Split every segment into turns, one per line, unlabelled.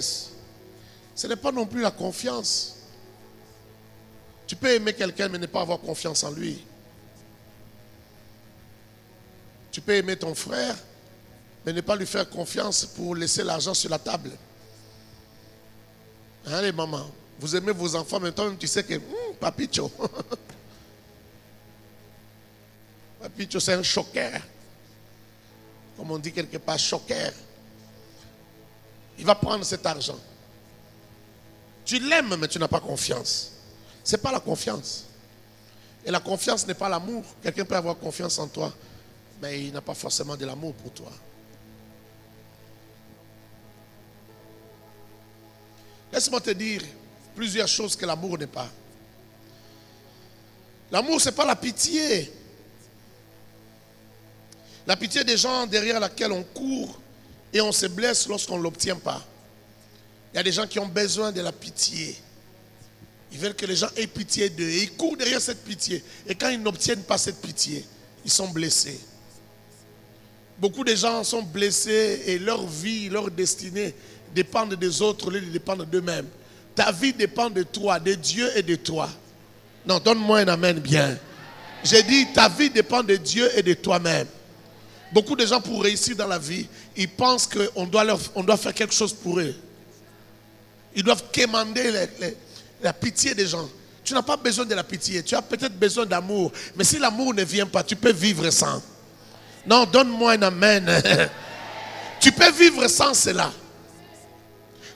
Ce n'est pas non plus la confiance. Tu peux aimer quelqu'un mais ne pas avoir confiance en lui. Tu peux aimer ton frère mais ne pas lui faire confiance pour laisser l'argent sur la table. Hein, les mamans, vous aimez vos enfants, mais toi-même tu sais que Papicho. Papicho c'est un choqueur. Comme on dit quelque part, choqueur. Il va prendre cet argent. Tu l'aimes, mais tu n'as pas confiance. Ce n'est pas la confiance. Et la confiance n'est pas l'amour. Quelqu'un peut avoir confiance en toi, mais il n'a pas forcément de l'amour pour toi. Laisse-moi te dire plusieurs choses que l'amour n'est pas. L'amour, ce n'est pas la pitié. La pitié des gens derrière laquelle on court et on se blesse lorsqu'on ne l'obtient pas. Il y a des gens qui ont besoin de la pitié. Ils veulent que les gens aient pitié d'eux. Et ils courent derrière cette pitié. Et quand ils n'obtiennent pas cette pitié, ils sont blessés. Beaucoup de gens sont blessés et leur vie, leur destinée dépendent des autres, ils dépendent d'eux-mêmes. Ta vie dépend de toi, de Dieu et de toi. Non, donne-moi un amen bien. J'ai dit, ta vie dépend de Dieu et de toi-même. Beaucoup de gens, pour réussir dans la vie, ils pensent qu'on doit faire quelque chose pour eux. Ils doivent quémander la pitié des gens. Tu n'as pas besoin de la pitié. Tu as peut-être besoin d'amour. Mais si l'amour ne vient pas, tu peux vivre sans. Non, donne-moi un amen. Tu peux vivre sans cela.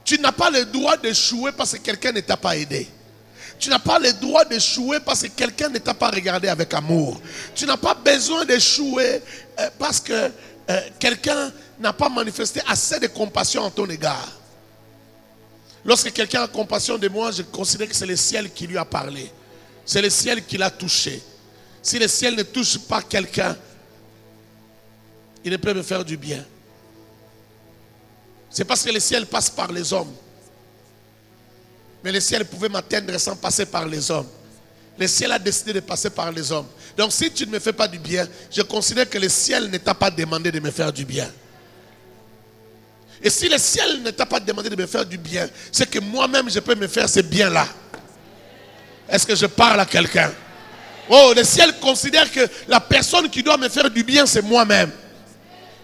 Tu n'as pas le droit d'échouer parce que quelqu'un ne t'a pas aidé. Tu n'as pas le droit d'échouer parce que quelqu'un ne t'a pas regardé avec amour. Tu n'as pas besoin d'échouer parce que quelqu'un n'a pas manifesté assez de compassion en ton égard. Lorsque quelqu'un a compassion de moi, je considère que c'est le ciel qui lui a parlé. C'est le ciel qui l'a touché. Si le ciel ne touche pas quelqu'un, il ne peut me faire du bien. C'est parce que le ciel passe par les hommes. Mais le ciel pouvait m'atteindre sans passer par les hommes. Le ciel a décidé de passer par les hommes. Donc si tu ne me fais pas du bien, je considère que le ciel ne t'a pas demandé de me faire du bien. Et si le ciel ne t'a pas demandé de me faire du bien, c'est que moi-même je peux me faire ce bien-là. Est-ce que je parle à quelqu'un? Oh, le ciel considère que la personne qui doit me faire du bien, c'est moi-même.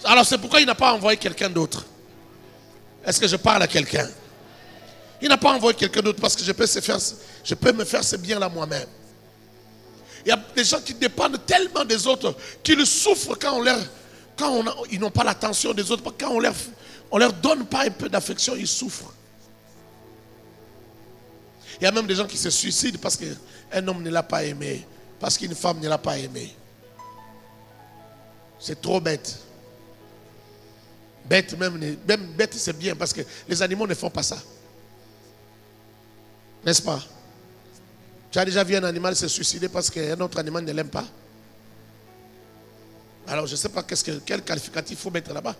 Alors c'est pourquoi il n'a pas envoyé quelqu'un d'autre. Est-ce que je parle à quelqu'un? Il n'a pas envoyé quelqu'un d'autre parce que je peux me faire ce bien-là moi-même. Il y a des gens qui dépendent tellement des autres qu'ils souffrent quand ils n'ont pas l'attention des autres. Quand on leur donne pas un peu d'affection, ils souffrent. Il y a même des gens qui se suicident parce qu'un homme ne l'a pas aimé, parce qu'une femme ne l'a pas aimé. C'est trop bête. Bête même bête c'est bien parce que les animaux ne font pas ça. N'est-ce pas? Tu as déjà vu un animal se suicider parce qu'un autre animal ne l'aime pas? Alors je ne sais pas quel qualificatif il faut mettre là-bas.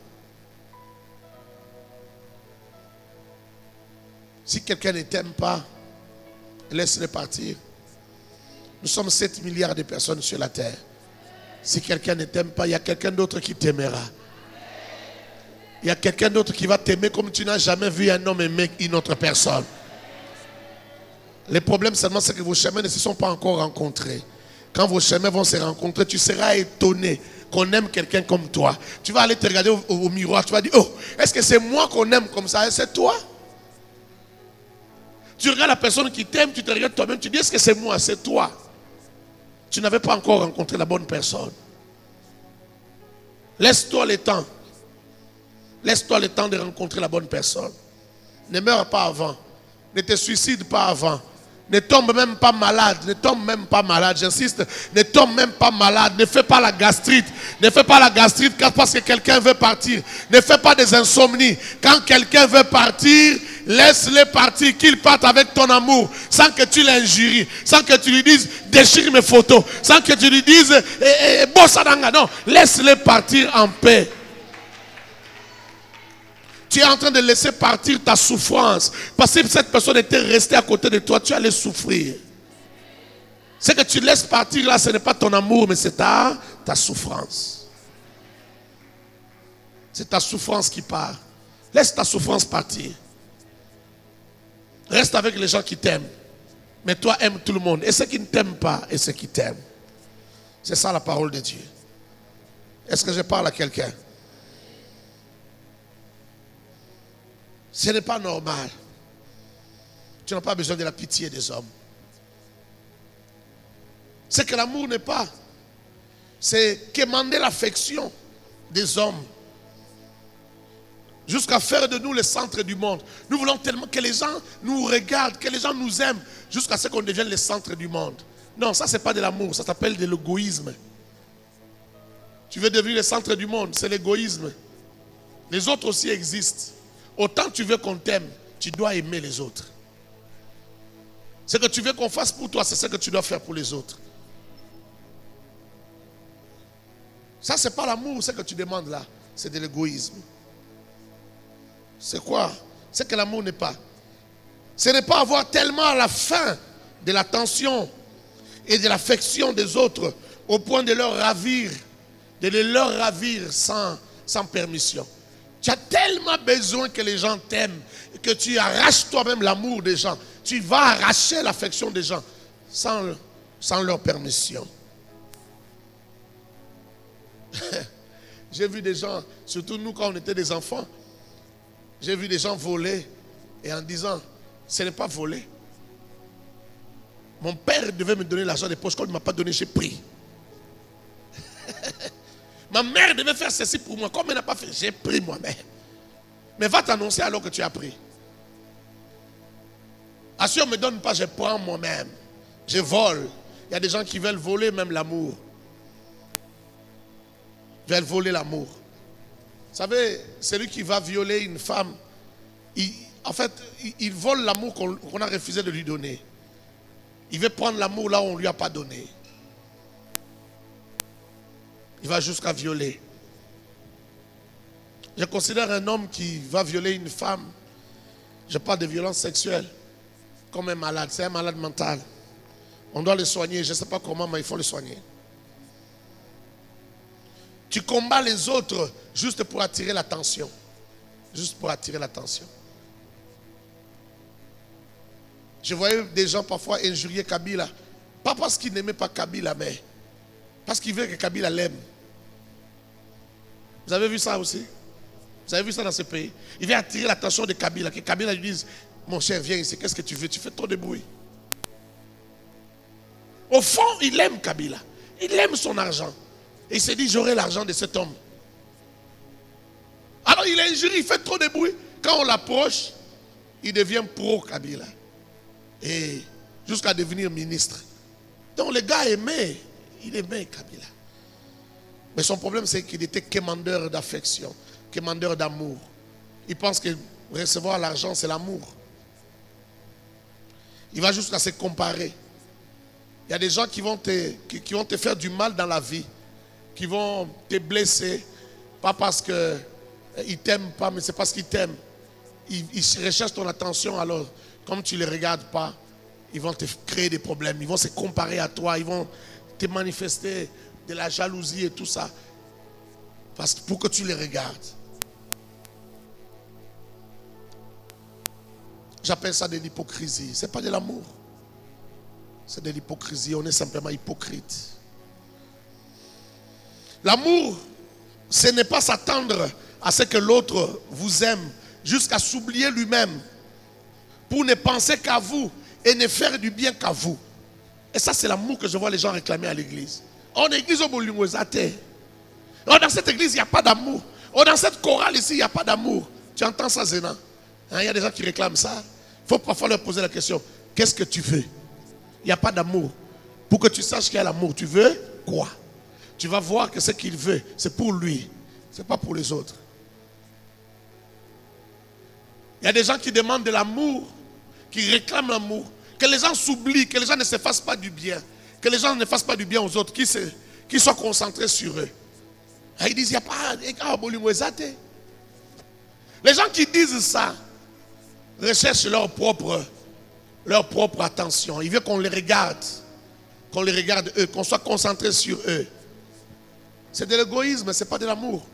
Si quelqu'un ne t'aime pas, laisse-le partir. Nous sommes 7 milliards de personnes sur la terre. Si quelqu'un ne t'aime pas, il y a quelqu'un d'autre qui t'aimera. Il y a quelqu'un d'autre qui va t'aimer comme tu n'as jamais vu un homme aimer une autre personne. Le problème seulement, c'est que vos chemins ne se sont pas encore rencontrés. Quand vos chemins vont se rencontrer, tu seras étonné qu'on aime quelqu'un comme toi. Tu vas aller te regarder au miroir, tu vas dire, oh, est-ce que c'est moi qu'on aime comme ça? C'est toi? Tu regardes la personne qui t'aime, tu te regardes toi-même, tu dis, est-ce que c'est moi? C'est toi. Tu n'avais pas encore rencontré la bonne personne. Laisse-toi le temps. Laisse-toi le temps de rencontrer la bonne personne. Ne meurs pas avant. Ne te suicide pas avant. Ne tombe même pas malade. Ne tombe même pas malade. J'insiste. Ne tombe même pas malade. Ne fais pas la gastrite. Ne fais pas la gastrite parce que quelqu'un veut partir. Ne fais pas des insomnies. Quand quelqu'un veut partir, laisse-le partir. Qu'il parte avec ton amour. Sans que tu l'injuries. Sans que tu lui dises déchire mes photos. Sans que tu lui dises Bossadanga. Non. Laisse-le partir en paix. Tu es en train de laisser partir ta souffrance. Parce que si cette personne était restée à côté de toi, tu allais souffrir. Ce que tu laisses partir là, ce n'est pas ton amour, mais c'est ta souffrance. C'est ta souffrance qui part. Laisse ta souffrance partir. Reste avec les gens qui t'aiment. Mais toi, aime tout le monde. Et ceux qui ne t'aiment pas et ceux qui t'aiment. C'est ça la parole de Dieu. Est-ce que je parle à quelqu'un? Ce n'est pas normal. Tu n'as pas besoin de la pitié des hommes. C'est que l'amour n'est pas. C'est quémander l'affection des hommes. Jusqu'à faire de nous le centre du monde. Nous voulons tellement que les gens nous regardent, que les gens nous aiment, jusqu'à ce qu'on devienne le centre du monde. Non, ça c'est pas de l'amour, ça s'appelle de l'égoïsme. Tu veux devenir le centre du monde, c'est l'égoïsme. Les autres aussi existent. Autant tu veux qu'on t'aime, tu dois aimer les autres. Ce que tu veux qu'on fasse pour toi, c'est ce que tu dois faire pour les autres. Ça, c'est pas l'amour, ce que tu demandes là. C'est de l'égoïsme. C'est quoi? C'est que l'amour n'est pas. Ce n'est pas avoir tellement à la fin de l'attention et de l'affection des autres au point de leur ravir, de leur ravir sans permission. Tu as tellement besoin que les gens t'aiment que tu arraches toi-même l'amour des gens. Tu vas arracher l'affection des gens sans leur permission. J'ai vu des gens, surtout nous quand on était des enfants, j'ai vu des gens voler et en disant, ce n'est pas voler. Mon père devait me donner l'argent des poches, quand il ne m'a pas donné, j'ai pris. Ma mère devait faire ceci pour moi, comme elle n'a pas fait, j'ai pris moi-même. Mais va t'annoncer alors que tu as pris. Ah, si on ne me donne pas, je prends moi-même. Je vole. Il y a des gens qui veulent voler même l'amour. Ils veulent voler l'amour. Vous savez, celui qui va violer une femme, il vole l'amour qu'on a refusé de lui donner. Il veut prendre l'amour là où on ne lui a pas donné. Il va jusqu'à violer. Je considère un homme qui va violer une femme, je parle de violence sexuelle, comme un malade. C'est un malade mental. On doit le soigner. Je ne sais pas comment, mais il faut le soigner. Tu combats les autres juste pour attirer l'attention. Juste pour attirer l'attention. Je voyais des gens parfois injurier Kabila. Pas parce qu'ils n'aimaient pas Kabila, mais parce qu'ils veulent que Kabila l'aime. Vous avez vu ça aussi? Vous avez vu ça dans ce pays? Il veut attirer l'attention de Kabila. Que Kabila lui dise, mon cher, viens ici, qu'est-ce que tu veux? Tu fais trop de bruit. Au fond, il aime Kabila. Il aime son argent. Et il se dit, j'aurai l'argent de cet homme. Alors il injurie, il fait trop de bruit. Quand on l'approche, il devient pro-Kabila. Et jusqu'à devenir ministre. Donc le gars aimait, il aimait Kabila. Mais son problème, c'est qu'il était quémandeur d'affection, quémandeur d'amour. Il pense que recevoir l'argent, c'est l'amour. Il va jusqu'à se comparer. Il y a des gens qui vont te faire du mal dans la vie, qui vont te blesser, pas parce qu'ils ne t'aiment pas, mais c'est parce qu'ils t'aiment. Ils recherchent ton attention, alors, comme tu ne les regardes pas, ils vont te créer des problèmes, ils vont se comparer à toi, ils vont te manifester de la jalousie et tout ça, pour que tu les regardes. J'appelle ça de l'hypocrisie. Ce n'est pas de l'amour. C'est de l'hypocrisie. On est simplement hypocrite. L'amour, ce n'est pas s'attendre à ce que l'autre vous aime jusqu'à s'oublier lui-même pour ne penser qu'à vous et ne faire du bien qu'à vous. Et ça, c'est l'amour que je vois les gens réclamer à l'église. En église, dans cette église, il n'y a pas d'amour. Dans cette chorale ici, il n'y a pas d'amour. Tu entends ça, Zéna? Il y a des gens qui réclament ça. Il faut parfois leur poser la question, qu'est-ce que tu veux? Il n'y a pas d'amour. Pour que tu saches qu'il y a l'amour, tu veux quoi? Tu vas voir que ce qu'il veut, c'est pour lui. Ce n'est pas pour les autres. Il y a des gens qui demandent de l'amour, qui réclament l'amour. Que les gens s'oublient, que les gens ne se fassent pas du bien. Que les gens ne fassent pas du bien aux autres, qui soient concentrés sur eux. Et ils disent, il n'y a pas... Les gens qui disent ça recherchent leur propre attention. Ils veulent qu'on les regarde eux, qu'on soit concentré sur eux. C'est de l'égoïsme, ce n'est pas de l'amour.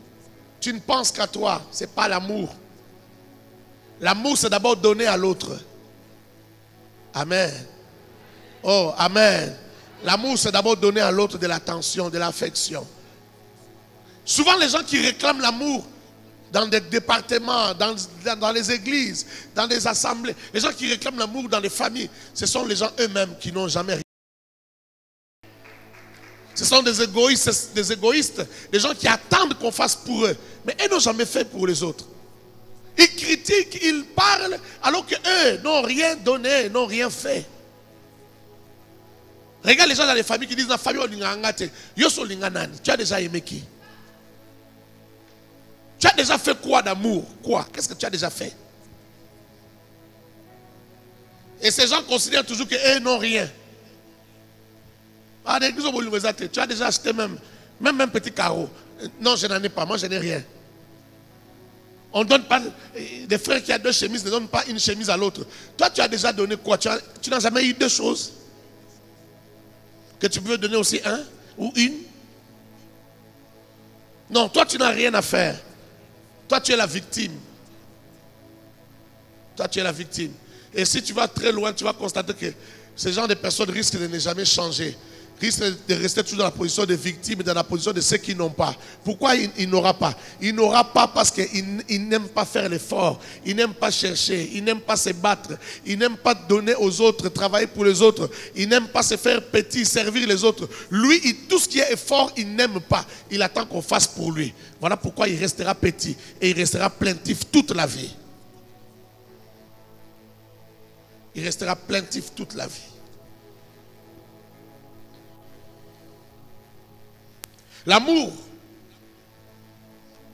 Tu ne penses qu'à toi, ce n'est pas l'amour. L'amour, c'est d'abord donner à l'autre. Amen. Oh, amen. L'amour, c'est d'abord donner à l'autre de l'attention, de l'affection. Souvent, les gens qui réclament l'amour dans des départements, dans les églises, dans des assemblées, les gens qui réclament l'amour dans les familles, ce sont les gens eux-mêmes qui n'ont jamais rien. Ce sont des égoïstes, des gens qui attendent qu'on fasse pour eux, mais ils n'ont jamais fait pour les autres. Ils critiquent, ils parlent, alors qu'eux n'ont rien donné, n'ont rien fait. Regarde les gens dans les familles qui disent la famille tu as déjà aimé qui? Tu as déjà fait quoi d'amour? Quoi? Qu'est-ce que tu as déjà fait? Et ces gens considèrent toujours qu'eux n'ont rien. Ah, tu as déjà acheté même un petit carreau. Non, je n'en ai pas, moi je n'ai rien. On ne donne pas, des frères qui ont 2 chemises ne donnent pas une chemise à l'autre. Toi, tu as déjà donné quoi? Tu n'as jamais eu 2 choses? Que tu peux donner aussi un ou une? Non, toi, tu n'as rien à faire. Toi, tu es la victime. Toi, tu es la victime. Et si tu vas très loin, tu vas constater que ce genre de personnes risquent de ne jamais changer. Risquent de rester toujours dans la position de victime, dans la position de ceux qui n'ont pas. Pourquoi il n'aura pas? Il n'aura pas parce qu'il n'aime pas faire l'effort. Il n'aime pas chercher. Il n'aime pas se battre. Il n'aime pas donner aux autres, travailler pour les autres. Il n'aime pas se faire petit, servir les autres. Lui, tout ce qui est effort, il n'aime pas. Il attend qu'on fasse pour lui. Voilà pourquoi il restera petit et il restera plaintif toute la vie. Il restera plaintif toute la vie. L'amour,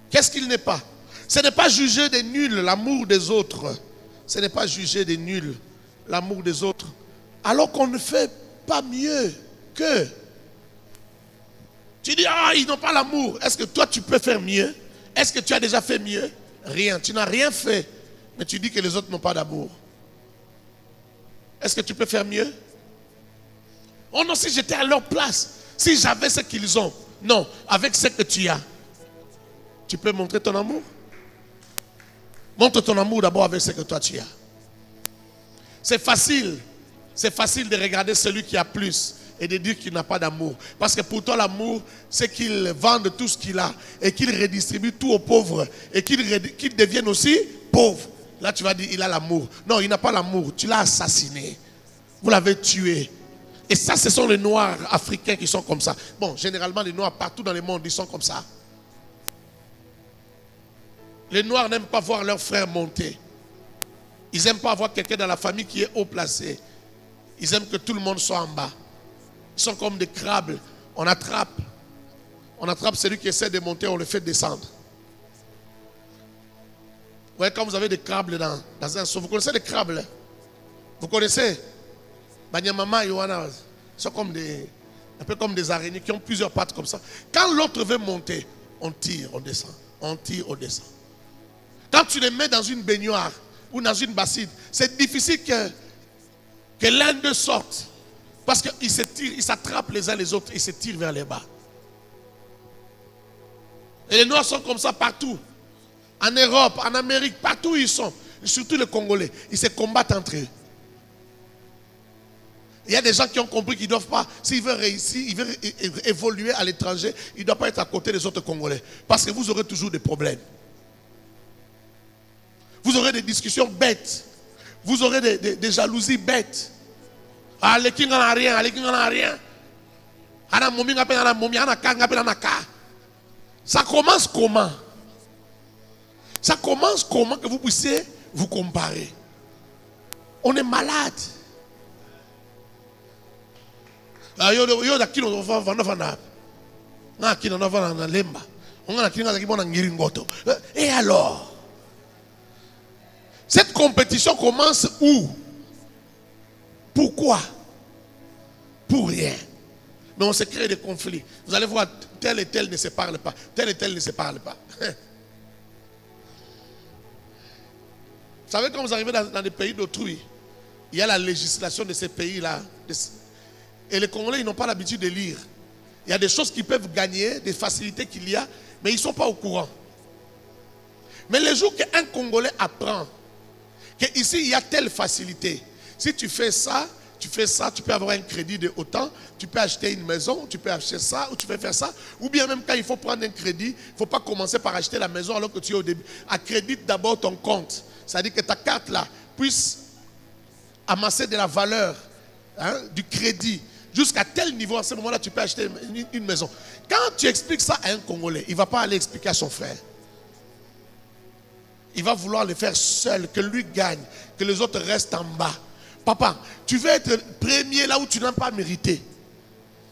qu'est-ce qu'il n'est pas? Ce n'est pas juger des nuls l'amour des autres. Ce n'est pas juger des nuls l'amour des autres. Alors qu'on ne fait pas mieux qu'eux. Tu dis, ah, ils n'ont pas l'amour. Est-ce que toi, tu peux faire mieux? Est-ce que tu as déjà fait mieux? Rien. Tu n'as rien fait. Mais tu dis que les autres n'ont pas d'amour. Est-ce que tu peux faire mieux? Oh non, si j'étais à leur place, si j'avais ce qu'ils ont. Non, avec ce que tu as, tu peux montrer ton amour. Montre ton amour d'abord avec ce que toi tu as. C'est facile de regarder celui qui a plus et de dire qu'il n'a pas d'amour. Parce que pour toi l'amour, c'est qu'il vende tout ce qu'il a et qu'il redistribue tout aux pauvres et qu'il devienne aussi pauvre. Là tu vas dire il a l'amour. Non, il n'a pas l'amour, tu l'as assassiné. Vous l'avez tué. Et ça, ce sont les Noirs africains qui sont comme ça. Bon, généralement, les Noirs partout dans le monde, ils sont comme ça. Les Noirs n'aiment pas voir leurs frères monter. Ils n'aiment pas avoir quelqu'un dans la famille qui est haut placé. Ils aiment que tout le monde soit en bas. Ils sont comme des crabes. On attrape celui qui essaie de monter, on le fait descendre. Vous voyez, quand vous avez des crabes dans un seau, vous connaissez les crabes là? Vous connaissez? Banyamama et Yohana sont comme un peu comme des araignées qui ont plusieurs pattes comme ça. Quand l'autre veut monter, on tire, on descend. On tire, on descend. Quand tu les mets dans une baignoire ou dans une bassine, c'est difficile que l'un d'eux sorte. Parce qu'ils se tirent, ils s'attrapent les uns les autres, ils se tirent vers les bas. Et les Noirs sont comme ça partout. En Europe, en Amérique, partout où ils sont. Surtout les Congolais. Ils se combattent entre eux. Il y a des gens qui ont compris qu'ils ne doivent pas, s'ils veulent réussir, ils veulent évoluer à l'étranger, ils ne doivent pas être à côté des autres Congolais. Parce que vous aurez toujours des problèmes. Vous aurez des discussions bêtes. Vous aurez des jalousies bêtes. Ah, les kings n'ont rien, les kings n'ont rien. Ça commence comment? Ça commence comment que vous puissiez vous comparer? On est malade. Et alors, cette compétition commence où? Pourquoi? Pour rien. Mais on se crée des conflits. Vous allez voir, tel et tel ne se parle pas. Tel et tel ne se parle pas. Vous savez, quand vous arrivez dans des pays d'autrui, il y a la législation de ces pays-là. Et les Congolais, ils n'ont pas l'habitude de lire. Il y a des choses qu'ils peuvent gagner, des facilités qu'il y a, mais ils ne sont pas au courant. Mais le jour qu'un Congolais apprend qu'ici, il y a telle facilité, Si tu fais ça, tu peux avoir un crédit de autant, tu peux acheter une maison, tu peux acheter ça, ou tu peux faire ça. Ou bien même quand il faut prendre un crédit, il ne faut pas commencer par acheter la maison alors que tu es au début. Accrédite d'abord ton compte. C'est-à-dire que ta carte là puisse amasser de la valeur, du crédit. Jusqu'à tel niveau, à ce moment-là, tu peux acheter une maison. Quand tu expliques ça à un Congolais, il ne va pas aller expliquer à son frère. Il va vouloir le faire seul, que lui gagne, que les autres restent en bas. Papa, tu veux être premier là où tu n'as pas mérité.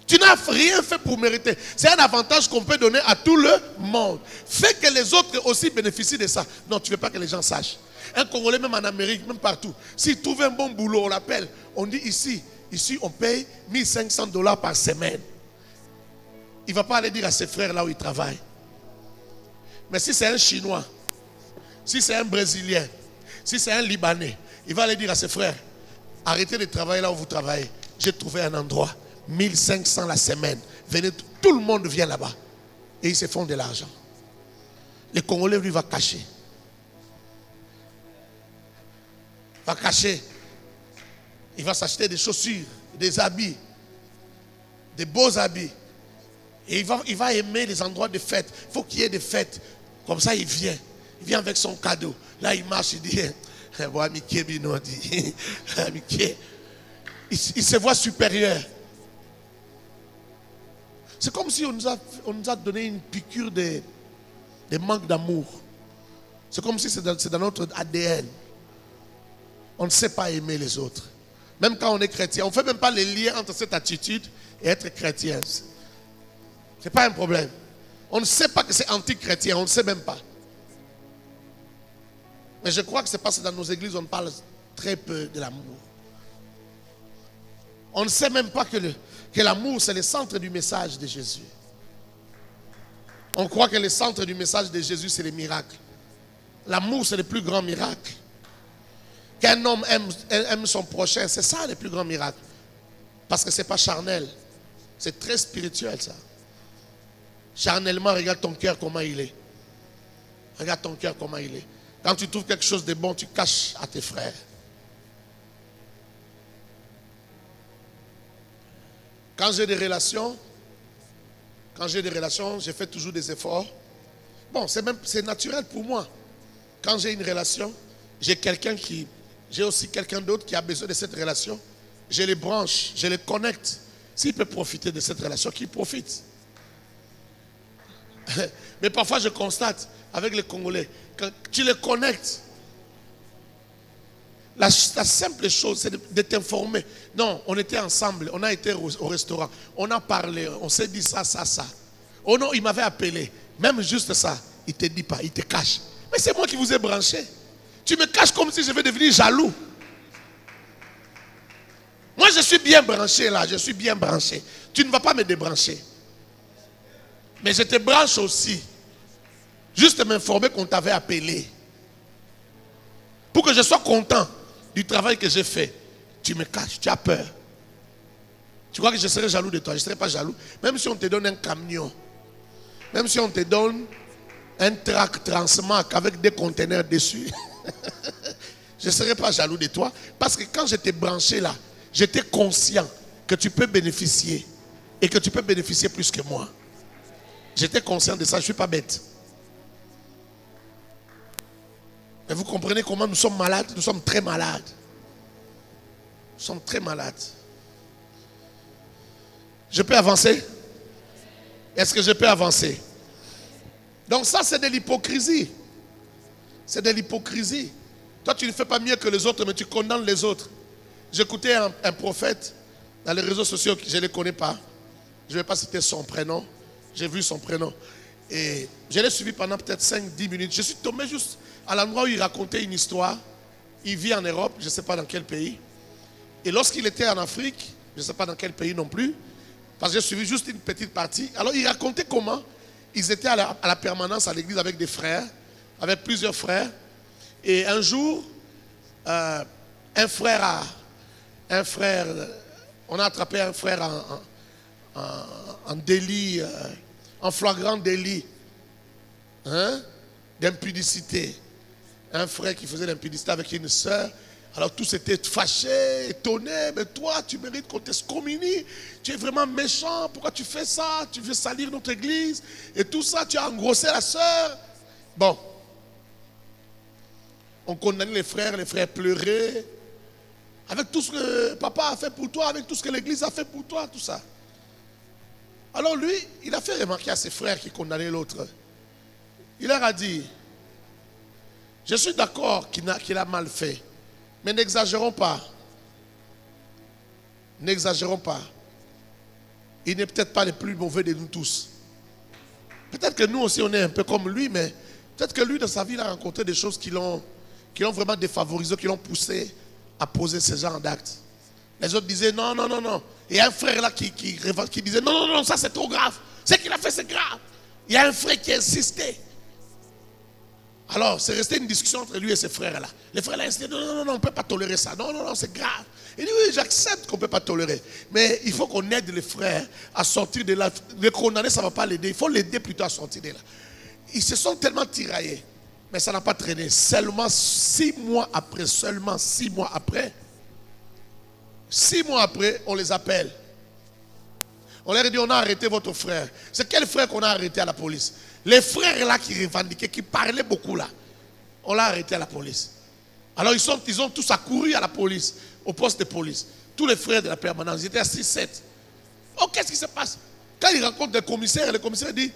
Tu n'as rien fait pour mériter. C'est un avantage qu'on peut donner à tout le monde. Fais que les autres aussi bénéficient de ça. Non, tu ne veux pas que les gens sachent. Un Congolais, même en Amérique, même partout, s'il trouve un bon boulot, on l'appelle. On dit ici, on paye $1500 par semaine. Il ne va pas aller dire à ses frères là où il travaille. Mais si c'est un Chinois, si c'est un Brésilien, si c'est un Libanais, il va aller dire à ses frères, arrêtez de travailler là où vous travaillez. J'ai trouvé un endroit, 1500 la semaine. Venez, tout le monde vient là-bas. Et ils se font de l'argent. Le Congolais, lui, va cacher. Va cacher. Il va s'acheter des chaussures, des habits, des beaux habits. Et il va aimer les endroits de fête. Il faut qu'il y ait des fêtes. Comme ça, il vient. Il vient avec son cadeau. Là, il marche, il dit, il se voit supérieur. C'est comme si on nous a donné une piqûre de manque d'amour. C'est comme si c'est dans notre ADN. On ne sait pas aimer les autres. Même quand on est chrétien, on ne fait même pas les liens entre cette attitude et être chrétien. Ce n'est pas un problème. On ne sait pas que c'est anti-chrétien, on ne sait même pas. Mais je crois que c'est parce que dans nos églises, on parle très peu de l'amour. On ne sait même pas que l'amour, c'est le centre du message de Jésus. On croit que le centre du message de Jésus, c'est les miracles. L'amour, c'est le plus grand miracle. Qu'un homme aime son prochain, c'est ça le plus grand miracle. Parce que ce n'est pas charnel. C'est très spirituel, ça. Charnellement, regarde ton cœur comment il est. Regarde ton cœur comment il est. Quand tu trouves quelque chose de bon, tu caches à tes frères. Quand j'ai des relations, je fais toujours des efforts. Bon, c'est naturel pour moi. Quand j'ai une relation, j'ai aussi quelqu'un d'autre qui a besoin de cette relation. Je les branche, je les connecte. S'il peut profiter de cette relation, qu'il profite. Mais parfois je constate avec les Congolais, quand tu les connectes, la simple chose c'est de t'informer. Non, on était ensemble, on a été au restaurant, on a parlé, on s'est dit ça. Oh non, il m'avait appelé. Même juste ça, il ne te dit pas, il te cache. Mais c'est moi qui vous ai branché. Tu me caches comme si je vais devenir jaloux. Moi je suis bien branché là, je suis bien branché. Tu ne vas pas me débrancher. Mais je te branche aussi. Juste m'informer qu'on t'avait appelé. Pour que je sois content du travail que j'ai fait. Tu me caches, tu as peur. Tu crois que je serais jaloux de toi? Je ne serais pas jaloux. Même si on te donne un camion. Même si on te donne un track Transmac avec des conteneurs dessus. Je ne serais pas jaloux de toi. Parce que quand je t'ai branché là, j'étais conscient que tu peux bénéficier. Et que tu peux bénéficier plus que moi. J'étais conscient de ça, je ne suis pas bête. Mais vous comprenez comment nous sommes malades? Nous sommes très malades. Nous sommes très malades. Je peux avancer? Est-ce que je peux avancer? Donc ça, c'est de l'hypocrisie. C'est de l'hypocrisie. Toi, tu ne fais pas mieux que les autres, mais tu condamnes les autres. J'écoutais un prophète dans les réseaux sociaux, je ne les connais pas. Je ne vais pas citer son prénom. J'ai vu son prénom. Et je l'ai suivi pendant peut-être 5-10 minutes. Je suis tombé juste à l'endroit où il racontait une histoire. Il vit en Europe, je ne sais pas dans quel pays. Et lorsqu'il était en Afrique, je ne sais pas dans quel pays non plus, parce que j'ai suivi juste une petite partie. Alors il racontait comment ils étaient à la permanence à l'église avec des frères, avec plusieurs frères. Et un jour, un frère, on a attrapé un frère en délit, en flagrant délit d'impudicité. Un frère qui faisait l'impudicité avec une sœur Alors tous étaient fâchés, étonnés. Mais toi, tu mérites qu'on t'excommunie. Tu es vraiment méchant. Pourquoi tu fais ça? Tu veux salir notre église. Et tout ça, tu as engrossé la sœur. Bon. On condamnait les frères pleuraient. Avec tout ce que papa a fait pour toi, avec tout ce que l'église a fait pour toi, tout ça. Alors lui, il a fait remarquer à ses frères qui condamnaient l'autre. Il leur a dit, je suis d'accord qu'il a mal fait, mais n'exagérons pas. N'exagérons pas. Il n'est peut-être pas le plus mauvais de nous tous. Peut-être que nous aussi on est un peu comme lui, mais peut-être que lui dans sa vie il a rencontré des choses qui l'ont vraiment défavorisé, qui l'ont poussé à poser ce genre d'actes. Les autres disaient non, non, non, non. Il y a un frère là qui disait non, non, non, ça c'est trop grave. Ce qu'il a fait c'est grave. Il y a un frère qui insistait. Alors c'est resté une discussion entre lui et ses frères là. Les frères là insistaient non, non, non, on ne peut pas tolérer ça. Non, non, non, c'est grave. Il dit oui, j'accepte qu'on ne peut pas tolérer. Mais il faut qu'on aide les frères à sortir de là. Les condamner, ça ne va pas l'aider. Il faut l'aider plutôt à sortir de là. Ils se sont tellement tiraillés. Mais ça n'a pas traîné. Seulement 6 mois après, 6 mois après, on les appelle. On leur dit, on a arrêté votre frère. C'est quel frère qu'on a arrêté à la police? Les frères là qui revendiquaient, qui parlaient beaucoup là. On l'a arrêté à la police. Alors ils ont tous accouru à la police, au poste de police. Tous les frères de la permanence, ils étaient à 6-7. Oh, qu'est-ce qui se passe? Quand ils rencontrent le commissaire dit,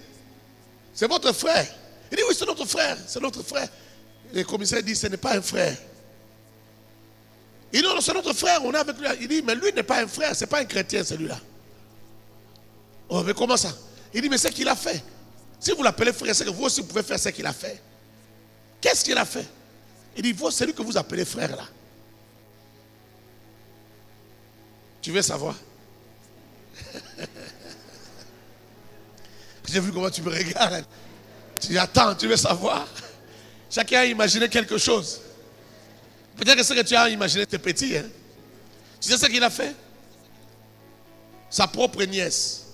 c'est votre frère. Il dit, oui, c'est notre frère, c'est notre frère. Le commissaire dit, ce n'est pas un frère. Il dit, non, c'est notre frère, on est avec lui. Il dit, mais lui n'est pas un frère, ce n'est pas un chrétien celui-là. Oh, mais comment ça? Il dit, mais c'est ce qu'il a fait. Si vous l'appelez frère, c'est que vous aussi pouvez faire ce qu'il a fait. Qu'est-ce qu'il a fait? Il dit, c'est lui que vous appelez frère là. Tu veux savoir? J'ai vu comment tu me regardes. Tu attends, tu veux savoir? Chacun a imaginé quelque chose. Peut-être que ce que tu as imaginé, t'es petit. Hein? Tu sais ce qu'il a fait? Sa propre nièce,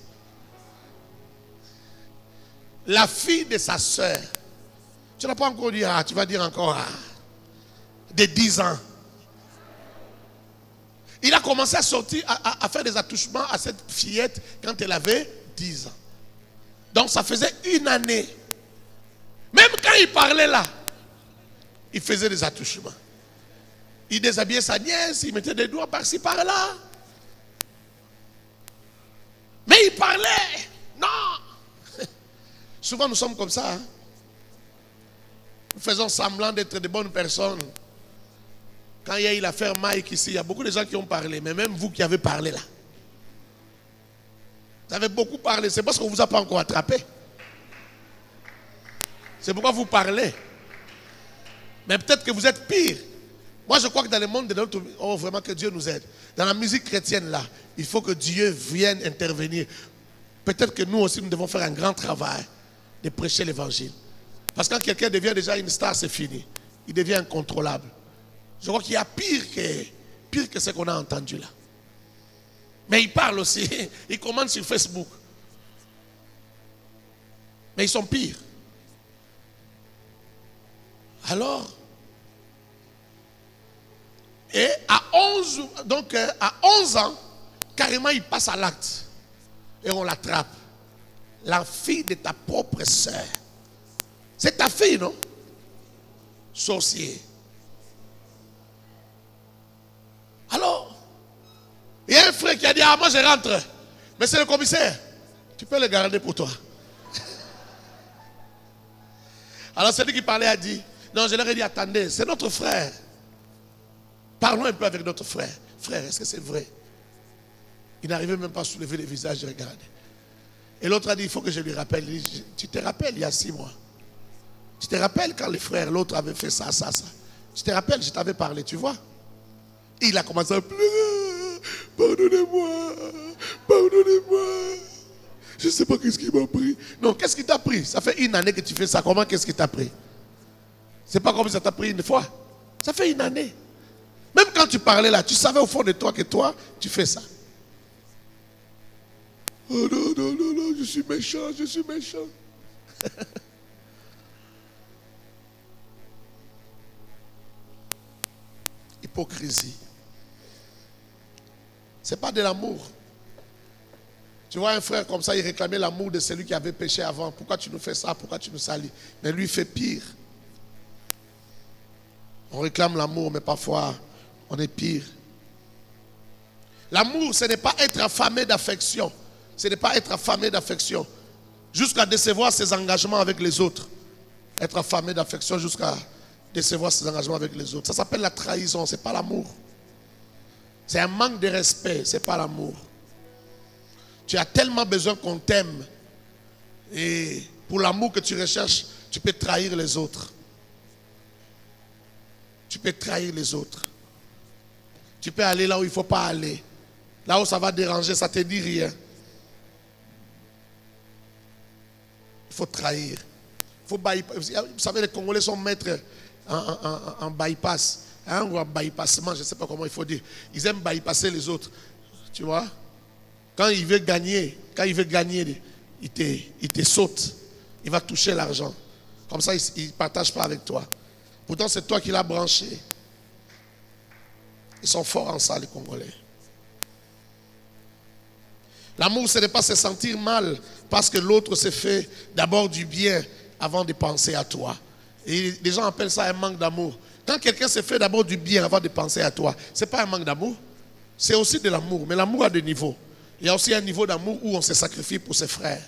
la fille de sa soeur. Tu n'as pas encore dit, tu vas dire encore, de 10 ans. Il a commencé à sortir, à faire des attouchements à cette fillette quand elle avait 10 ans. Donc ça faisait 1 année. Même quand il parlait là, il faisait des attouchements. Il déshabillait sa nièce, il mettait des doigts par-ci, par-là. Mais il parlait. Non. Souvent nous sommes comme ça. Hein? Nous faisons semblant d'être de bonnes personnes. Quand il y a eu l'affaire Mike ici, il y a beaucoup de gens qui ont parlé. Mais même vous qui avez parlé là. Vous avez beaucoup parlé. C'est parce qu'on ne vous a pas encore attrapé. C'est pourquoi vous parlez. Mais peut-être que vous êtes pire. Moi, je crois que dans le monde de notre... Oh, vraiment que Dieu nous aide. Dans la musique chrétienne, là, il faut que Dieu vienne intervenir. Peut-être que nous aussi, nous devons faire un grand travail de prêcher l'évangile. Parce que quand quelqu'un devient déjà une star, c'est fini. Il devient incontrôlable. Je crois qu'il y a pire que ce qu'on a entendu là. Mais ils parlent aussi. Ils commentent sur Facebook. Mais ils sont pires. Alors... Et à 11 ans, carrément, il passe à l'acte. Et on l'attrape. La fille de ta propre sœur. C'est ta fille, non? Sorcier. Alors, il y a un frère qui a dit, ah, moi je rentre. Mais c'est le commissaire. Tu peux le garder pour toi. Alors celui qui parlait a dit, non, je leur ai dit, attendez, c'est notre frère. Parlons un peu avec notre frère. Frère, est-ce que c'est vrai? Il n'arrivait même pas à soulever le visage et regarder. Et l'autre a dit, il faut que je lui rappelle. Il dit, tu te rappelles il y a 6 mois? Tu te rappelles quand les frères, l'autre avait fait ça, ça, ça? Tu te rappelles, je t'avais parlé, tu vois? Et il a commencé à pleurer. Pardonnez-moi, pardonnez-moi. Je ne sais pas qu'est-ce qui m'a pris. Non, qu'est-ce qui t'a pris? Ça fait 1 année que tu fais ça. Comment qu'est-ce qui t'a pris? C'est pas comme ça t'a pris une fois. Ça fait 1 année. Même quand tu parlais là, tu savais au fond de toi que toi, tu fais ça. Oh non, non, non, non, je suis méchant, je suis méchant. Il Hypocrisie. Ce n'est pas de l'amour. Tu vois un frère comme ça, il réclamait l'amour de celui qui avait péché avant. Pourquoi tu nous fais ça? Pourquoi tu nous salis? Mais lui, il fait pire. On réclame l'amour, mais parfois, on est pire. L'amour, ce n'est pas être affamé d'affection. Ce n'est pas être affamé d'affection jusqu'à décevoir ses engagements avec les autres. Être affamé d'affection jusqu'à décevoir ses engagements avec les autres. Ça s'appelle la trahison, ce n'est pas l'amour. C'est un manque de respect, ce n'est pas l'amour. Tu as tellement besoin qu'on t'aime. Et pour l'amour que tu recherches, tu peux trahir les autres. Tu peux trahir les autres. Tu peux aller là où il ne faut pas aller. Là où ça va déranger, ça ne te dit rien. Il faut trahir. Vous savez, les Congolais sont maîtres en bypass. Ou en bypassement, je ne sais pas comment il faut dire. Ils aiment bypasser les autres. Tu vois? Quand il veut gagner, il te saute. Il va toucher l'argent. Comme ça, il ne partage pas avec toi. Pourtant, c'est toi qui l'as branché. Ils sont forts en ça, les Congolais. L'amour, ce n'est pas se sentir mal parce que l'autre s'est fait d'abord du bien avant de penser à toi. Et les gens appellent ça un manque d'amour. Quand quelqu'un se fait d'abord du bien avant de penser à toi, ce n'est pas un manque d'amour. C'est aussi de l'amour. Mais l'amour a des niveaux. Il y a aussi un niveau d'amour où on se sacrifie pour ses frères.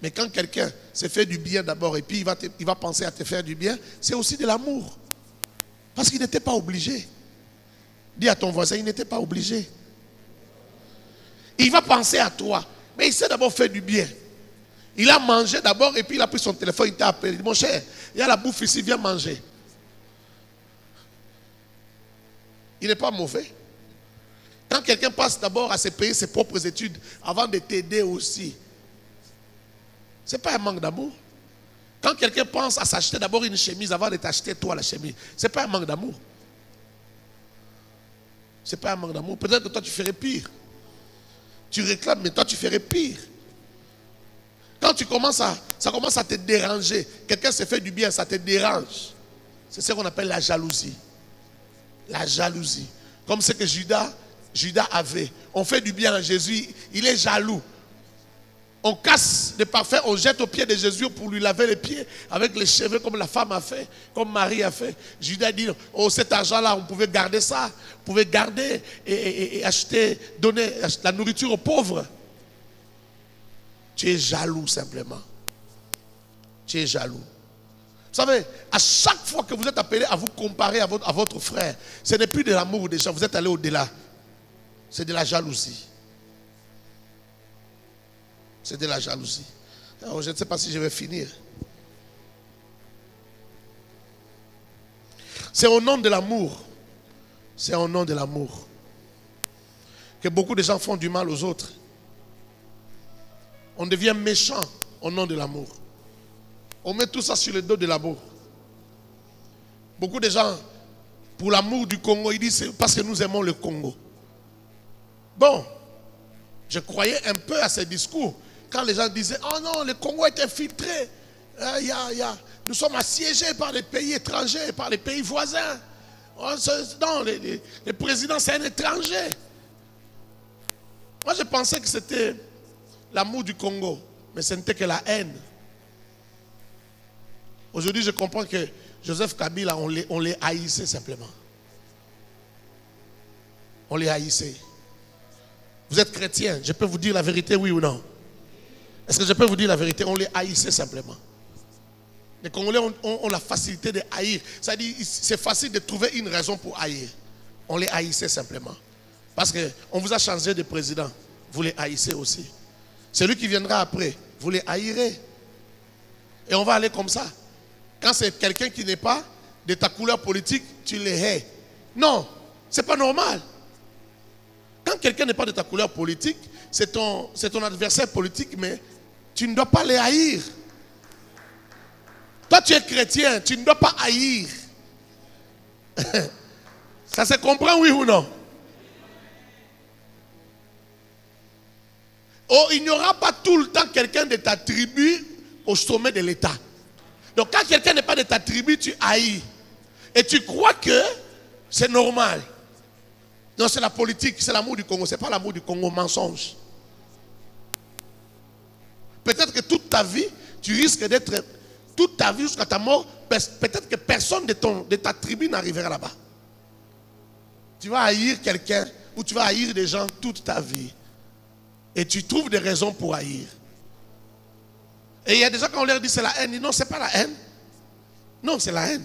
Mais quand quelqu'un se fait du bien d'abord et puis il va penser à te faire du bien, c'est aussi de l'amour. Parce qu'il n'était pas obligé. Dis à ton voisin, il n'était pas obligé. Il va penser à toi. Mais il s'est d'abord fait du bien. Il a mangé d'abord et puis il a pris son téléphone, il t'a appelé. Il dit, mon cher, il y a la bouffe ici, viens manger. Il n'est pas mauvais. Quand quelqu'un passe d'abord à se payer ses propres études avant de t'aider aussi, ce n'est pas un manque d'amour. Quand quelqu'un pense à s'acheter d'abord une chemise avant de t'acheter toi la chemise, ce n'est pas un manque d'amour. Ce n'est pas un manque d'amour. Peut-être que toi tu ferais pire. Tu réclames, mais toi tu ferais pire. Quand ça commence à te déranger, quelqu'un se fait du bien, ça te dérange. C'est ce qu'on appelle la jalousie. La jalousie. Comme ce que Judas avait. On fait du bien à Jésus, il est jaloux. On casse le parfum, on jette aux pieds de Jésus pour lui laver les pieds avec les cheveux comme la femme a fait, comme Marie a fait. Judas dit, oh cet argent-là, on pouvait garder ça. On pouvait garder et acheter, donner la nourriture aux pauvres. Tu es jaloux simplement. Tu es jaloux. Vous savez, à chaque fois que vous êtes appelé à vous comparer à votre frère, ce n'est plus de l'amour déjà, vous êtes allé au-delà. C'est de la jalousie. C'est de la jalousie. Alors, je ne sais pas si je vais finir. C'est au nom de l'amour. C'est au nom de l'amour que beaucoup de gens font du mal aux autres. On devient méchant au nom de l'amour. On met tout ça sur le dos de l'amour. Beaucoup de gens, pour l'amour du Congo, ils disent c'est parce que nous aimons le Congo. Bon, je croyais un peu à ces discours. Quand les gens disaient, oh non, le Congo est infiltré. Nous sommes assiégés par les pays étrangers, par les pays voisins. Non, le président c'est un étranger. Moi je pensais que c'était l'amour du Congo, mais ce n'était que la haine. Aujourd'hui je comprends que Joseph Kabila, on les haïssait simplement. On les haïssait. Vous êtes chrétien, je peux vous dire la vérité, oui ou non? Est-ce que je peux vous dire la vérité? On les haïssait simplement. Les Congolais ont la facilité de haïr. C'est-à-dire, c'est facile de trouver une raison pour haïr. On les haïssait simplement. Parce qu'on vous a changé de président. Vous les haïssez aussi. Celui qui viendra après, vous les haïrez. Et on va aller comme ça. Quand c'est quelqu'un qui n'est pas de ta couleur politique, tu les hais. Non, ce n'est pas normal. Quand quelqu'un n'est pas de ta couleur politique, c'est ton adversaire politique, mais tu ne dois pas les haïr. Toi, tu es chrétien, tu ne dois pas haïr. Ça se comprend, oui ou non? Oh, il n'y aura pas tout le temps quelqu'un de ta tribu au sommet de l'État. Donc, quand quelqu'un n'est pas de ta tribu, tu haïs. Et tu crois que C'est normal. Non, c'est la politique, c'est l'amour du Congo. Ce n'est pas l'amour du Congo, mensonge. Peut-être que toute ta vie, tu risques d'être, toute ta vie jusqu'à ta mort, peut-être que personne de ta tribu n'arrivera là-bas. Tu vas haïr quelqu'un ou tu vas haïr des gens toute ta vie. Et tu trouves des raisons pour haïr. Et il y a des gens quand on leur dit c'est la haine, ils disent non, ce n'est pas la haine. Non, c'est la haine.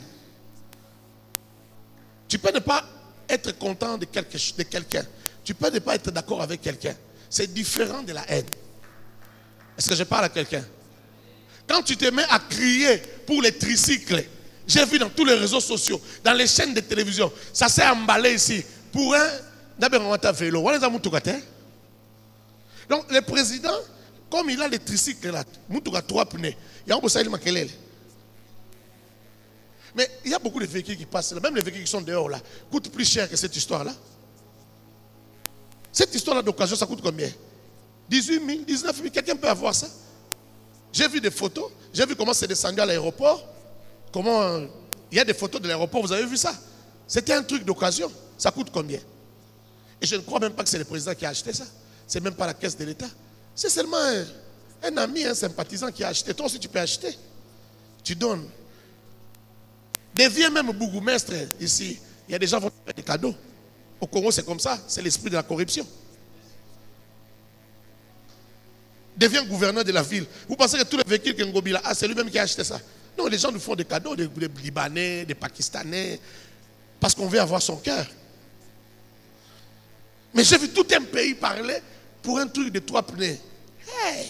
Tu peux ne pas être content de quelqu'un. Tu peux ne pas être d'accord avec quelqu'un. C'est différent de la haine. Est-ce que je parle à quelqu'un? Quand tu te mets à crier pour les tricycles, j'ai vu dans tous les réseaux sociaux, dans les chaînes de télévision, ça s'est emballé ici pour un vélo. Donc le président, comme il a les tricycles là, il a 3 pneus. Il y a un peu ça, il m'a. Mais il y a beaucoup de véhicules qui passent là. Même les véhicules qui sont dehors là coûtent plus cher que cette histoire-là. Cette histoire-là d'occasion, ça coûte combien? 18 000, 19 000. Quelqu'un peut avoir ça? J'ai vu des photos. J'ai vu comment c'est descendu à l'aéroport. Comment il y a des photos de l'aéroport. Vous avez vu ça? C'était un truc d'occasion. Ça coûte combien? Et je ne crois même pas que c'est le président qui a acheté ça. C'est même pas la caisse de l'État. C'est seulement un ami, un sympathisant qui a acheté. Toi aussi, tu peux acheter. Tu donnes. Deviens même bourgmestre ici. Il y a des gens qui vont faire des cadeaux. Au Congo, c'est comme ça. C'est l'esprit de la corruption. Deviens gouverneur de la ville. Vous pensez que tous les véhicules que Ngobila a, c'est lui-même qui a acheté ça? Non, les gens nous font des cadeaux, des Libanais, des Pakistanais, parce qu'on veut avoir son cœur. Mais j'ai vu tout un pays parler pour un truc de 3 pneus. Hey!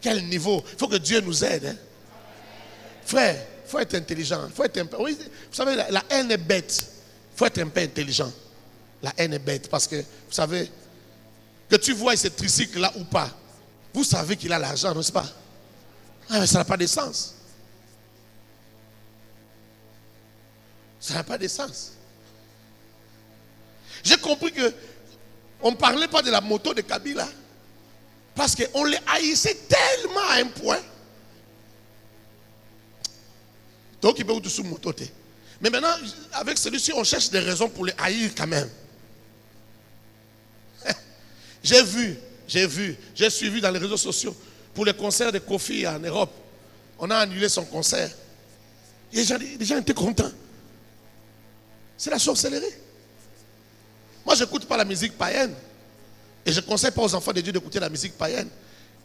Quel niveau? Il faut que Dieu nous aide. Hein? Frère, il faut être intelligent. Oui, vous savez, la haine est bête. Il faut être un peu intelligent. La haine est bête parce que, vous savez, que tu vois ce tricycle là ou pas, vous savez qu'il a l'argent, n'est-ce pas? Ah, mais ça n'a pas de sens. Ça n'a pas de sens. J'ai compris que on ne parlait pas de la moto de Kabila parce qu'on les haïssait tellement à un point. Donc il peut vous sous moto. Mais maintenant, avec celui-ci, on cherche des raisons pour les haïr quand même. J'ai suivi dans les réseaux sociaux pour le concert de Kofi en Europe. On a annulé son concert. Et les gens étaient contents. C'est la sorcellerie. Moi, je n'écoute pas la musique païenne. Et je ne conseille pas aux enfants de Dieu d'écouter la musique païenne.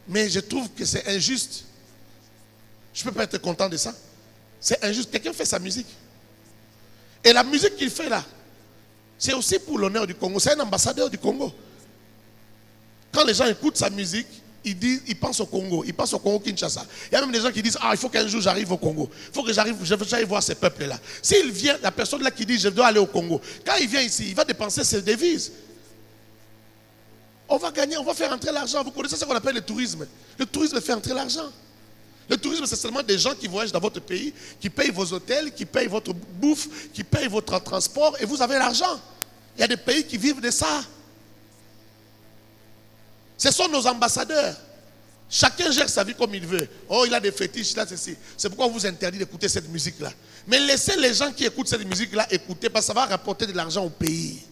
Mais je trouve que c'est injuste. Je ne peux pas être content de ça. C'est injuste. Quelqu'un fait sa musique. Et la musique qu'il fait là, c'est aussi pour l'honneur du Congo. C'est un ambassadeur du Congo. Quand les gens écoutent sa musique, ils pensent au Congo. Ils pensent au Congo Kinshasa. Il y a même des gens qui disent, ah, il faut qu'un jour j'arrive au Congo. Il faut que j'aille voir ces peuples-là. S'il vient, la personne là qui dit, je dois aller au Congo. Quand il vient ici, il va dépenser ses devises. On va gagner, on va faire entrer l'argent. Vous connaissez ce qu'on appelle le tourisme. Le tourisme fait entrer l'argent. Le tourisme, c'est seulement des gens qui voyagent dans votre pays, qui payent vos hôtels, qui payent votre bouffe, qui payent votre transport, et vous avez l'argent. Il y a des pays qui vivent de ça. Ce sont nos ambassadeurs. Chacun gère sa vie comme il veut. Oh, il a des fétiches, là, ceci. C'est pourquoi on vous interdit d'écouter cette musique-là. Mais laissez les gens qui écoutent cette musique-là écouter, parce que ça va rapporter de l'argent au pays.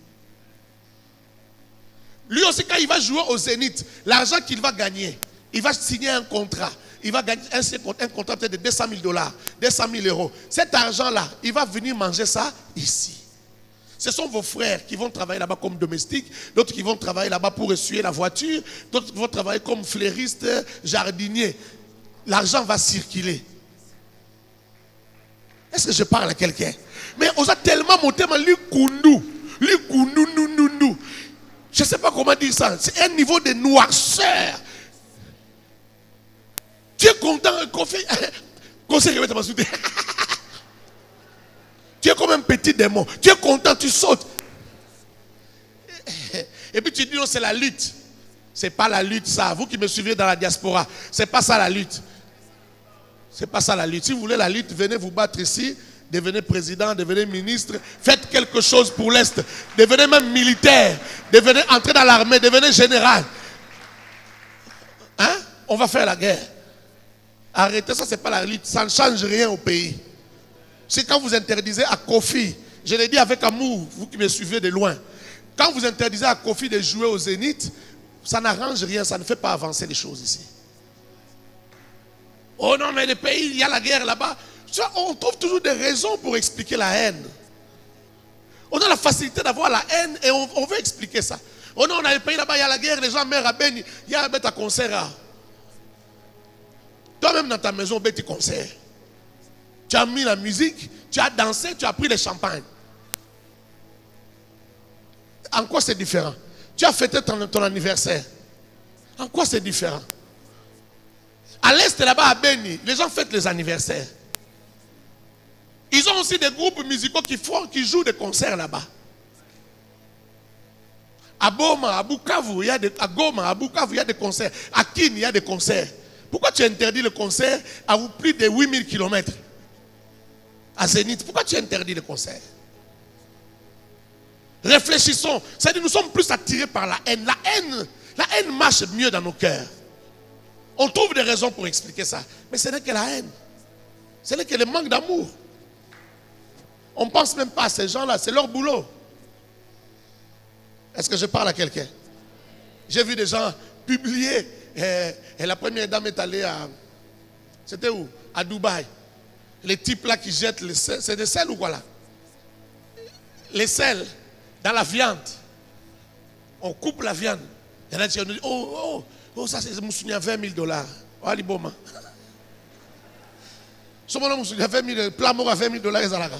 Lui aussi, quand il va jouer au Zénith, l'argent qu'il va gagner, il va signer un contrat. Il va gagner un contrat peut-être de 200 000 $, 200 000 euros. Cet argent-là, il va venir manger ça ici. Ce sont vos frères qui vont travailler là-bas comme domestiques, d'autres qui vont travailler là-bas pour essuyer la voiture, d'autres qui vont travailler comme fleuristes, jardiniers. L'argent va circuler. Est-ce que je parle à quelqu'un? Mais on a tellement monté, nous. Je ne sais pas comment dire ça. C'est un niveau de noirceur. Tu es content, conseil que tu m'as soutenu. Tu es comme un petit démon. Tu es content, tu sautes. Et puis tu dis non, c'est la lutte. Ce n'est pas la lutte ça. Vous qui me suivez dans la diaspora, ce n'est pas ça la lutte. Ce n'est pas ça la lutte. Si vous voulez la lutte, venez vous battre ici. Devenez président, devenez ministre. Faites quelque chose pour l'Est. Devenez même militaire. Devenez entrer dans l'armée, devenez général. Hein? On va faire la guerre. Arrêtez ça, ce n'est pas la lutte. Ça ne change rien au pays. C'est quand vous interdisez à Kofi, je l'ai dit avec amour, vous qui me suivez de loin, quand vous interdisez à Kofi de jouer au Zénith, ça n'arrange rien, ça ne fait pas avancer les choses ici. Oh non, mais le pays, il y a la guerre là-bas. On trouve toujours des raisons pour expliquer la haine. On a la facilité d'avoir la haine et on veut expliquer ça. Oh non, on a le pays là-bas, il y a la guerre, les gens meurent à Beni, il y a un bête à concert. Toi-même dans ta maison, bête à concert. Tu as mis la musique, tu as dansé, tu as pris le champagne. En quoi c'est différent? Tu as fêté ton anniversaire. En quoi c'est différent? À l'est là-bas à Beni, les gens fêtent les anniversaires. Ils ont aussi des groupes musicaux qui jouent des concerts là-bas. À Boma, à Bukavu, à Goma, à Bukavu, il y a des concerts. À Kin, il y a des concerts. Pourquoi tu interdis le concert à plus de 8000 km? À Zénith, pourquoi tu interdis le concert? Réfléchissons. C'est-à-dire, nous sommes plus attirés par la haine. La haine marche mieux dans nos cœurs. On trouve des raisons pour expliquer ça. Mais ce n'est que la haine. Ce n'est que le manque d'amour. On ne pense même pas à ces gens-là. C'est leur boulot. Est-ce que je parle à quelqu'un? J'ai vu des gens publier. Et la première dame est allée à... C'était où? À Dubaï. Les types là qui jettent les sels. C'est des sels ou quoi là? Les sels dans la viande. On coupe la viande. Et là, on dit, oh, ça c'est Moussounia, 20 000 $. Oh, Ali Boma. Ce moment-là, Moussounia, 20 000 $, plat mort à 20 000 $.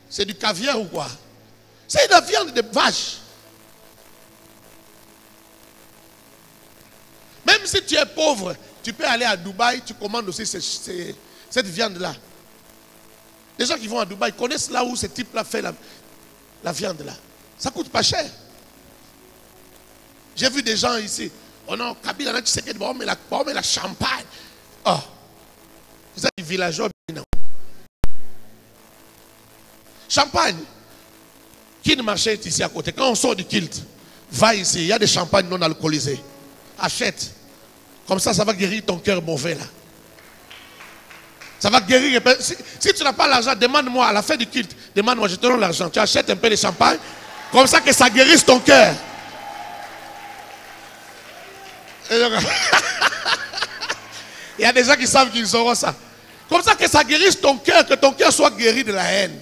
C'est du caviar ou quoi? C'est de la viande de vache. Même si tu es pauvre, tu peux aller à Dubaï, tu commandes aussi cette viande-là. Les gens qui vont à Dubaï connaissent là où ce type-là fait la viande là. Ça ne coûte pas cher. J'ai vu des gens ici. Oh non, Kabila, tu sais que on met la champagne. Oh, c'est ça les villageois. Champagne. Qui ne marchait ici à côté? Quand on sort du kilt, va ici, il y a des champagnes non alcoolisées. Achète. Comme ça va guérir ton cœur mauvais là. Ça va guérir. Si tu n'as pas l'argent, demande-moi à la fin du culte. Demande-moi, je te donne l'argent. Tu achètes un peu de champagne. Comme ça que ça guérisse ton cœur. Il y a des gens qui savent qu'ils auront ça. Comme ça que ça guérisse ton cœur, que ton cœur soit guéri de la haine.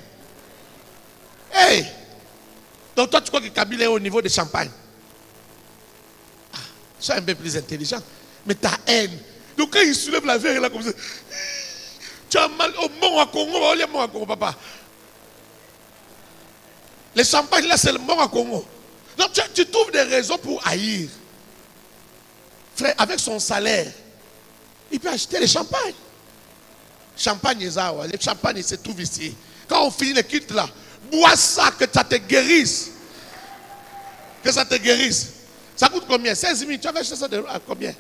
Hey! Donc toi tu crois que Kabila est au niveau de champagne? Sois un peu plus intelligent. Mais ta haine. Donc quand il soulève la verre là comme ça, tu as mal au mort à Congo, au mort à Congo, papa. Le champagne là c'est le mort à Congo. Donc tu trouves des raisons pour haïr. Frère, avec son salaire, il peut acheter le champagne. Champagne Ezawa, le champagne se trouve ici. Quand on finit le culte là, bois ça que ça te guérisse. Que ça te guérisse. Ça coûte combien? 16 000. Tu avais acheté ça à combien?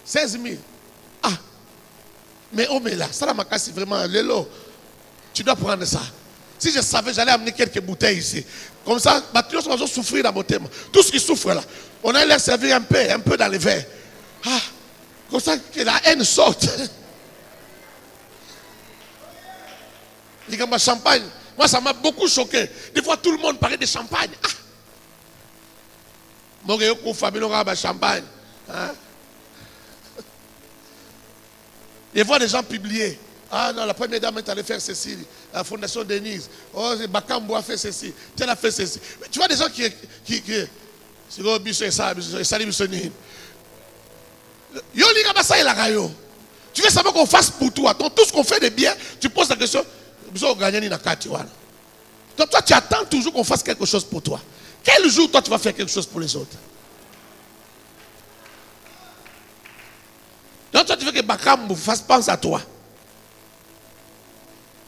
16 000. Ah. Mais oh mais là, ça m'a cassé vraiment. Lélo, tu dois prendre ça. Si je savais, j'allais amener quelques bouteilles ici. Comme ça, tu vas souffrir dans mon thème. Tout ce qui souffre là, on a l'air servir un peu dans les verres. Ah. Comme ça que la haine sorte. Il y a ma champagne. Moi, ça m'a beaucoup choqué. Des fois, tout le monde parlait de champagne. Ah. Champagne. Hein? Des fois, des gens publiés. Ah non, la première dame est allée faire ceci. La fondation Denise. Oh, Bakambo a fait ceci. Tu as fait ceci. Mais tu vois des gens qui tu veux savoir qu'on fasse pour toi. Donc, tout ce qu'on fait de bien, tu poses la question. Donc toi, tu attends toujours qu'on fasse quelque chose pour toi. Quel jour, toi, tu vas faire quelque chose pour les autres? Donc toi, tu veux que Bakambo pense à toi.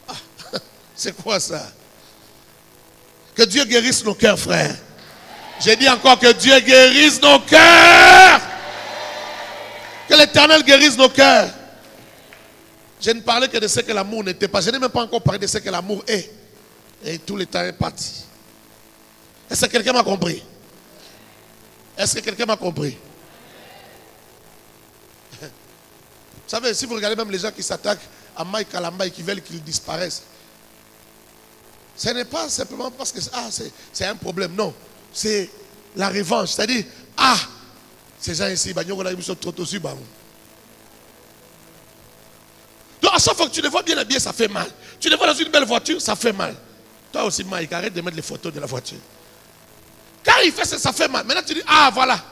Ah, c'est quoi ça? Que Dieu guérisse nos cœurs, frère. J'ai dit encore que Dieu guérisse nos cœurs. Que l'Éternel guérisse nos cœurs. Je ne parlais que de ce que l'amour n'était pas. Je n'ai même pas encore parlé de ce que l'amour est. Et tout le temps est parti. Est-ce que quelqu'un m'a compris? Est-ce que quelqu'un m'a compris? Vous savez, si vous regardez même les gens qui s'attaquent à Mike Kalamba et qui veulent qu'il disparaisse. Ce n'est pas simplement parce que c'est un problème, non. C'est la revanche. C'est-à-dire, ces gens ici, ils sont trop dessus. Donc à chaque fois que tu les vois bien habillés, ça fait mal. Tu les vois dans une belle voiture, ça fait mal. Toi aussi, Mike, arrête de mettre les photos de la voiture. Quand il fait ça fait mal. Maintenant tu dis, voilà.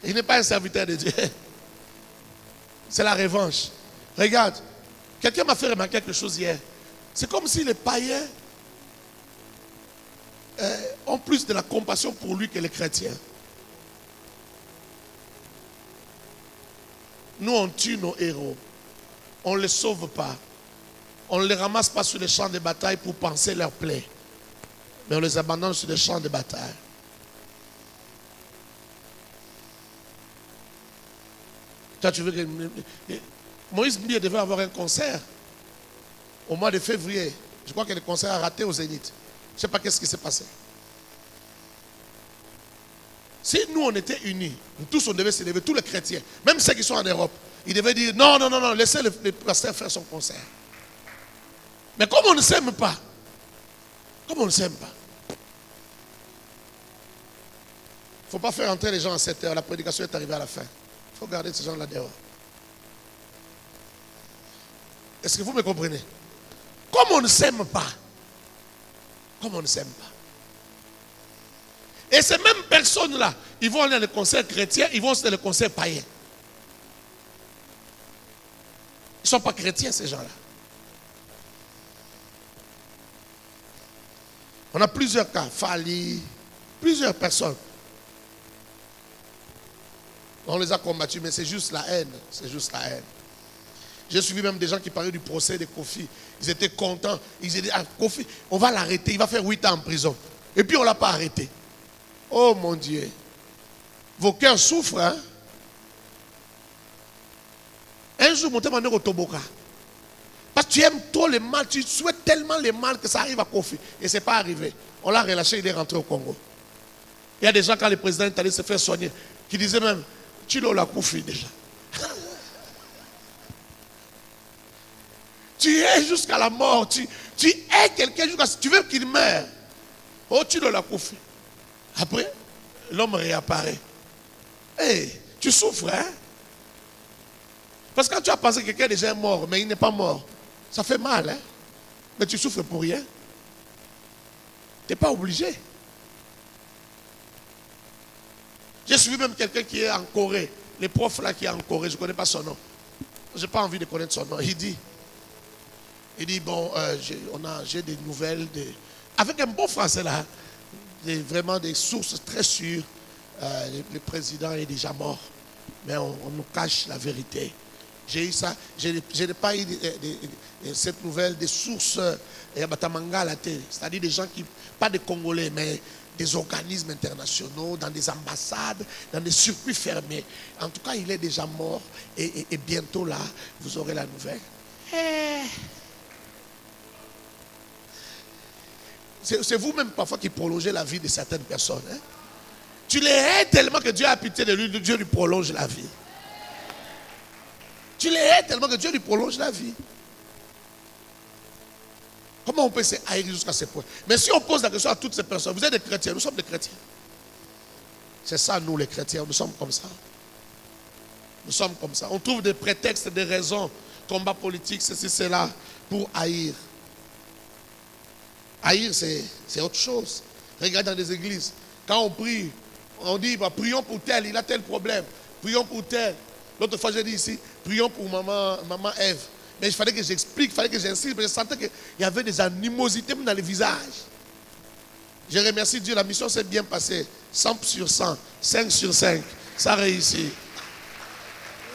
Il n'est pas un serviteur de Dieu. C'est la revanche. Regarde, quelqu'un m'a fait remarquer quelque chose hier. C'est comme si les païens ont plus de la compassion pour lui que les chrétiens. Nous, on tue nos héros. On ne les sauve pas. On ne les ramasse pas sur les champs de bataille pour panser leurs plaies. Mais on les abandonne sur les champs de bataille. Toi, tu veux que Moïse Mbie devait avoir un concert au mois de février. Je crois que le concert a raté au Zénith. Je ne sais pas qu'est-ce qui s'est passé. Si nous, on était unis, nous tous, on devait se lever, tous les chrétiens, même ceux qui sont en Europe, ils devaient dire non, non, non, non, laissez le pasteur faire son concert. Mais comme on ne s'aime pas, il ne faut pas faire entrer les gens à 7 heures. La prédication est arrivée à la fin. Il faut garder ces gens-là dehors. Est-ce que vous me comprenez? Comme on ne s'aime pas. Et ces mêmes personnes-là, ils vont aller dans les concerts chrétiens, ils vont dans les concerts païens. Ils ne sont pas chrétiens, ces gens-là. On a plusieurs cas, Fali, plusieurs personnes. On les a combattus, mais c'est juste la haine. J'ai suivi même des gens qui parlaient du procès de Kofi. Ils étaient contents. Ils disaient, Kofi, on va l'arrêter. Il va faire 8 ans en prison. Et puis on ne l'a pas arrêté. Oh mon Dieu. Vos cœurs souffrent. Hein? Un jour, mon témoin au Toboka. Parce que tu aimes trop le mal. Tu souhaites tellement le mal que ça arrive à Kofi. Et ce n'est pas arrivé. On l'a relâché, il est rentré au Congo. Il y a des gens, quand le président est allé se faire soigner, qui disaient même, tu l'as Kofi déjà. Tu es jusqu'à la mort. Tu es quelqu'un jusqu'à ce que tu veux qu'il meure. Oh, tu l'as Kofi. Après, l'homme réapparaît. Hey, tu souffres, hein? Parce que quand tu as pensé que quelqu'un est déjà mort, mais il n'est pas mort, ça fait mal, hein? Mais tu souffres pour rien. Tu n'es pas obligé. J'ai suivi même quelqu'un qui est en Corée. Le prof là qui est en Corée, je ne connais pas son nom. Je n'ai pas envie de connaître son nom. Il dit bon, j'ai des nouvelles, avec un bon français là, vraiment des sources très sûres. Le président est déjà mort, mais on nous cache la vérité. J'ai eu ça, je n'ai pas eu cette nouvelle des sources c'est-à-dire des gens qui, pas des Congolais, mais des organismes internationaux, dans des ambassades, dans des circuits fermés. En tout cas, il est déjà mort et bientôt là, vous aurez la nouvelle. C'est vous-même parfois qui prolongez la vie de certaines personnes. Hein? Tu les hais tellement que Dieu a pitié de lui, Dieu lui prolonge la vie. Tu les hais tellement que Dieu lui prolonge la vie. Comment on peut se haïr jusqu'à ce point? Mais si on pose la question à toutes ces personnes, vous êtes des chrétiens, nous sommes des chrétiens. C'est ça, nous les chrétiens, nous sommes comme ça. Nous sommes comme ça. On trouve des prétextes, des raisons, combat politique, ceci, cela, pour haïr. Haïr, c'est autre chose. Regarde dans les églises. Quand on prie, on dit, prions pour tel, il a tel problème. Prions pour tel. L'autre fois, j'ai dit ici, prions pour maman Ève. Mais il fallait que j'explique, il fallait que j'insiste. Mais je sentais qu'il y avait des animosités même dans les visages. Je remercie Dieu, la mission s'est bien passée. 100 sur 100, 5 sur 5. Ça réussit.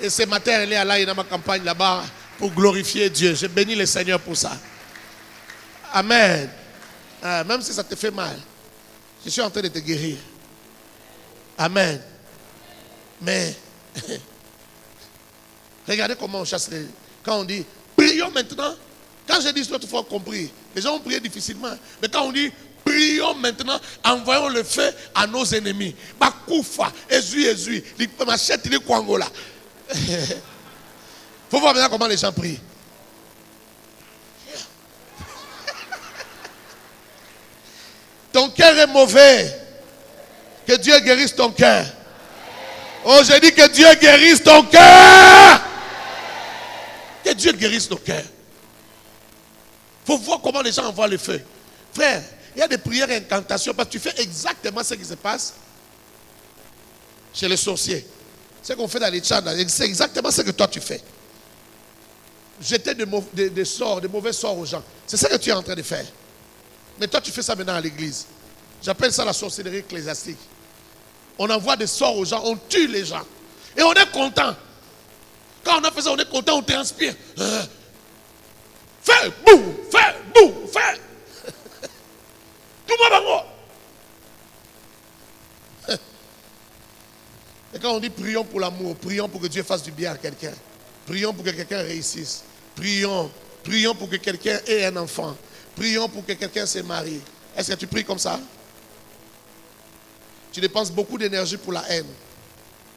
Et ce matin, elle est allée dans ma campagne là-bas pour glorifier Dieu. Je bénis le Seigneur pour ça. Amen. Même si ça te fait mal, je suis en train de te guérir. Amen. Mais, regardez comment on chasse les... Quand on dit, prions maintenant. Quand j'ai dit l'autre fois qu'on prie, les gens ont prié difficilement. Mais quand on dit, prions maintenant, envoyons le feu à nos ennemis. Bakoufa, Ezui, Machette, les Kwangola. Il faut voir maintenant comment les gens prient. Ton cœur est mauvais. Que Dieu guérisse ton cœur. Oh, j'ai dit que Dieu guérisse ton cœur. Que Dieu guérisse ton cœur. Il faut voir comment les gens envoient le feu. Frère, il y a des prières et incantations parce que tu fais exactement ce qui se passe chez les sorciers. Ce qu'on fait dans les tchats, c'est exactement ce que toi tu fais. Jeter des sorts, des mauvais sorts aux gens. C'est ça que tu es en train de faire. Mais toi tu fais ça maintenant à l'église. J'appelle ça la sorcellerie ecclésiastique. On envoie des sorts aux gens, on tue les gens. Et on est content. Quand on a fait ça, on est content, on transpire. Fais, bouh, fais, bouh, fais. Tout le monde va. Et quand on dit prions pour l'amour, prions pour que Dieu fasse du bien à quelqu'un. Prions pour que quelqu'un réussisse. Prions pour que quelqu'un ait un enfant. Prions pour que quelqu'un se marie. Est-ce que tu pries comme ça? Tu dépenses beaucoup d'énergie pour la haine.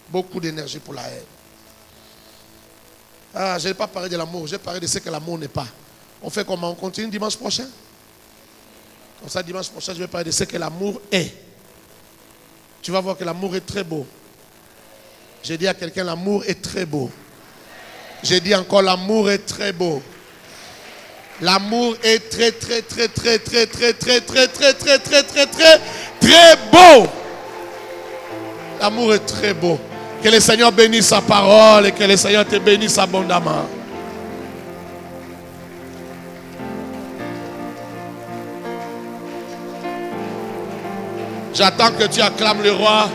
Beaucoup d'énergie pour la haine. Ah, je n'ai pas parlé de l'amour, j'ai parlé de ce que l'amour n'est pas. On fait comment? On continue dimanche prochain? Comme ça, dimanche prochain, je vais parler de ce que l'amour est. Tu vas voir que l'amour est très beau. J'ai dit à quelqu'un, l'amour est très beau. J'ai dit encore, l'amour est très beau. L'amour est très beau. L'amour est très beau. Que le Seigneur bénisse sa parole et que le Seigneur te bénisse abondamment. J'attends que tu acclames le roi.